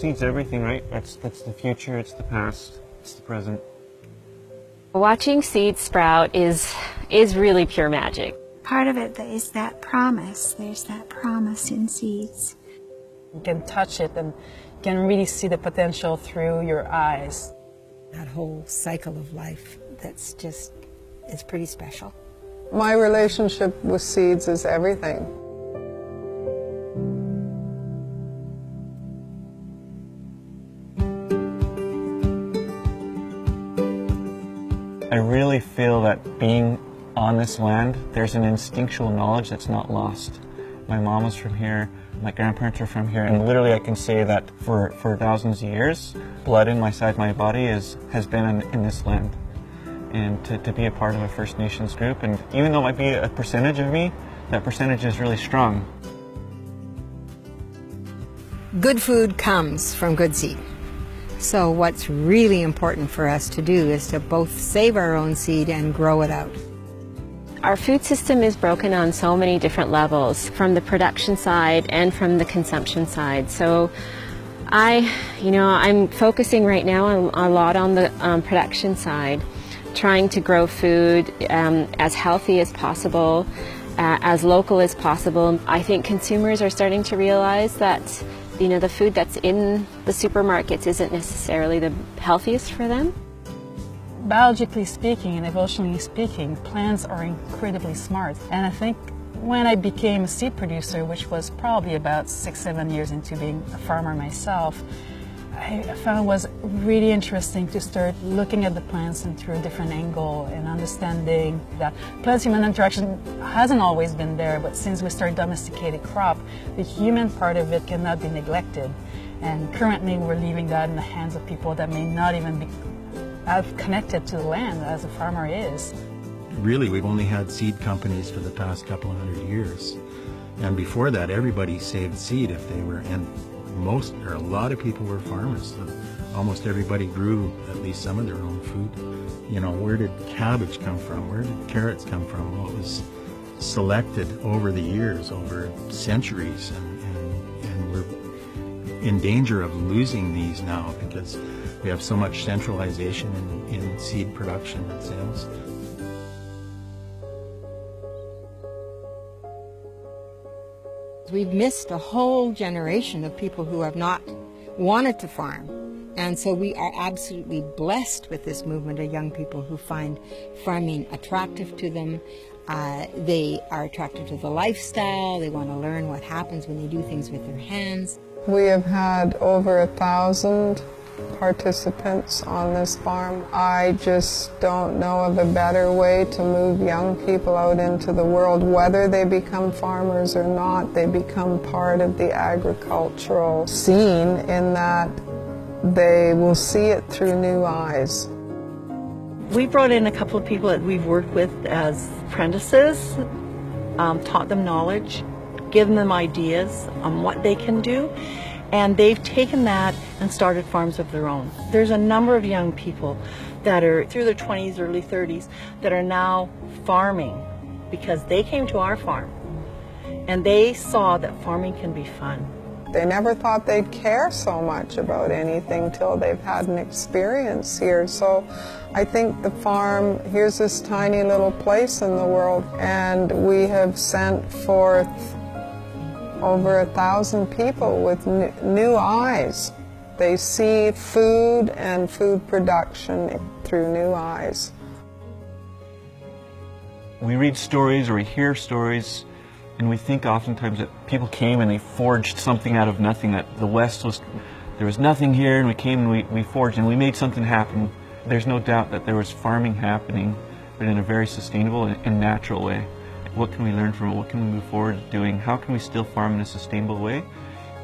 Seeds everything, right? That's the future, it's the past, it's the present. Watching seeds sprout is really pure magic. Part of it is that promise. There's that promise in seeds. You can touch it and you can really see the potential through your eyes. That whole cycle of life, it's pretty special. My relationship with seeds is everything. I really feel that being on this land, there's an instinctual knowledge that's not lost. My mom was from here, my grandparents are from here, and literally I can say that for thousands of years, blood inside my body has been in this land. And to be a part of a First Nations group, and even though it might be a percentage of me, that percentage is really strong. Good food comes from good seed. So what's really important for us to do is to both save our own seed and grow it out. Our food system is broken on so many different levels, from the production side and from the consumption side. So I'm focusing right now a lot on the production side, trying to grow food as healthy as possible, as local as possible. I think consumers are starting to realize that the food that's in the supermarkets isn't necessarily the healthiest for them. Biologically speaking and evolutionally speaking, plants are incredibly smart. And I think when I became a seed producer, which was probably about 6-7 years into being a farmer myself, I found it was really interesting to start looking at the plants and through a different angle and understanding that plant-human interaction hasn't always been there, but since we started domesticated crop, the human part of it cannot be neglected. And currently we're leaving that in the hands of people that may not even be as connected to the land as a farmer is. Really, we've only had seed companies for the past couple of 100 years. And before that, everybody saved seed if they were, and a lot of people were farmers. Almost everybody grew at least some of their own food. Where did cabbage come from? Where did carrots come from? Well, it was selected over the years, over centuries, and we're in danger of losing these now because we have so much centralization in seed production and sales. We've missed a whole generation of people who have not wanted to farm. And so we are absolutely blessed with this movement of young people who find farming attractive to them. They are attracted to the lifestyle. They want to learn what happens when they do things with their hands. We have had over 1,000 participants on this farm. I just don't know of a better way to move young people out into the world. Whether they become farmers or not, they become part of the agricultural scene in that they will see it through new eyes. We brought in a couple of people that we've worked with as apprentices, taught them knowledge, given them ideas on what they can do. And they've taken that and started farms of their own. There's a number of young people that are through their 20s, early 30s, that are now farming because they came to our farm and they saw that farming can be fun. They never thought they'd care so much about anything till they've had an experience here. So I think the farm, here's this tiny little place in the world, and we have sent forth over 1,000 people with new eyes. They see food and food production through new eyes. We read stories or we hear stories, and we think oftentimes that people came and they forged something out of nothing, that the West there was nothing here, and we came and we forged and we made something happen. There's no doubt that there was farming happening, but in a very sustainable and natural way. What can we learn from it? What can we move forward doing? How can we still farm in a sustainable way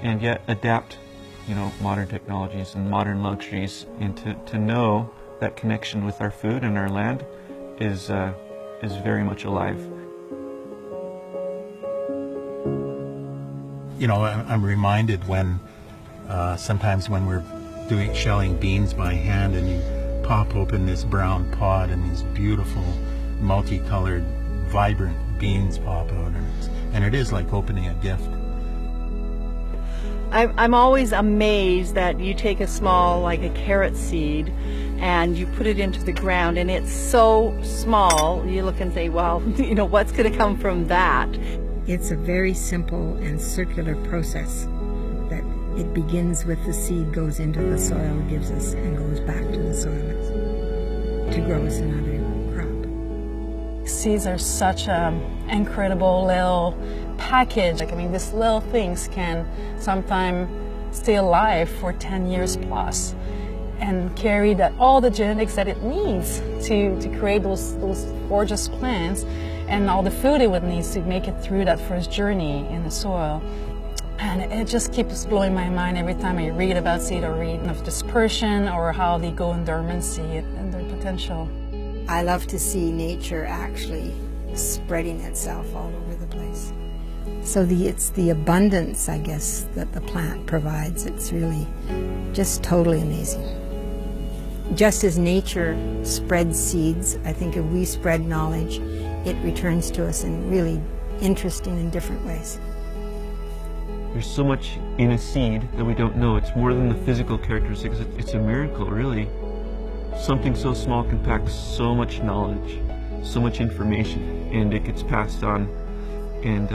and yet adapt, modern technologies and modern luxuries, and to know that connection with our food and our land is very much alive. I'm reminded when sometimes when we're shelling beans by hand, and you pop open this brown pod and these beautiful multicolored vibrant beans pop out, and it is like opening a gift. I'm always amazed that you take a small, like a carrot seed, and you put it into the ground, and it's so small. You look and say, well, you know, what's going to come from that? It's a very simple and circular process that it begins with the seed, goes into the soil, gives us, and goes back to the soil to grow us another crop. Seeds are such an incredible little package. Like, I mean, these little things can sometimes stay alive for 10 years plus and carry all the genetics that it needs to create those gorgeous plants and all the food it would need to make it through that first journey in the soil. And it just keeps blowing my mind every time I read about seed or read of dispersion or how they go in dormancy and their potential. I love to see nature actually spreading itself all over the place. So it's the abundance, I guess, that the plant provides. It's really just totally amazing. Just as nature spreads seeds, I think if we spread knowledge, it returns to us in really interesting and different ways. There's so much in a seed that we don't know. It's more than the physical characteristics. It's a miracle, really. Something so small can pack so much knowledge, so much information, and it gets passed on, and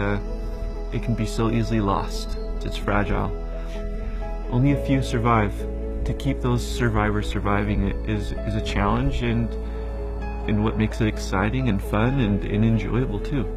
it can be so easily lost. It's fragile. Only a few survive. To keep those survivors surviving is a challenge, and what makes it exciting and fun and enjoyable too.